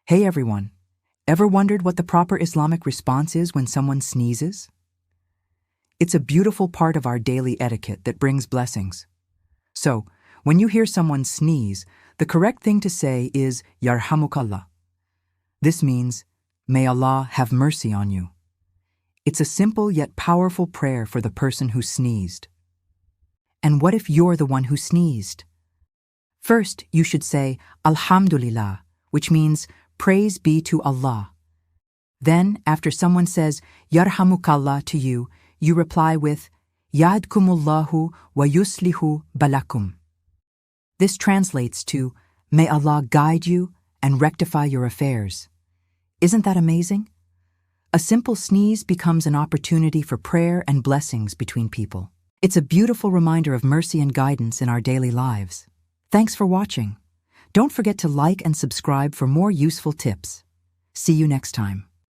Hey everyone, ever wondered what the proper Islamic response is when someone sneezes? It's a beautiful part of our daily etiquette that brings blessings. So, when you hear someone sneeze, the correct thing to say is Yarhamukallah. This means, may Allah have mercy on you. It's a simple yet powerful prayer for the person who sneezed. And what if you're the one who sneezed? First, you should say Alhamdulillah, which means praise be to Allah. Then, after someone says Yarhamukallah to you, you reply with Yadkumullahu wa yuslihu balakum. This translates to, may Allah guide you and rectify your affairs. Isn't that amazing? A simple sneeze becomes an opportunity for prayer and blessings between people. It's a beautiful reminder of mercy and guidance in our daily lives. Thanks for watching. Don't forget to like and subscribe for more useful tips. See you next time.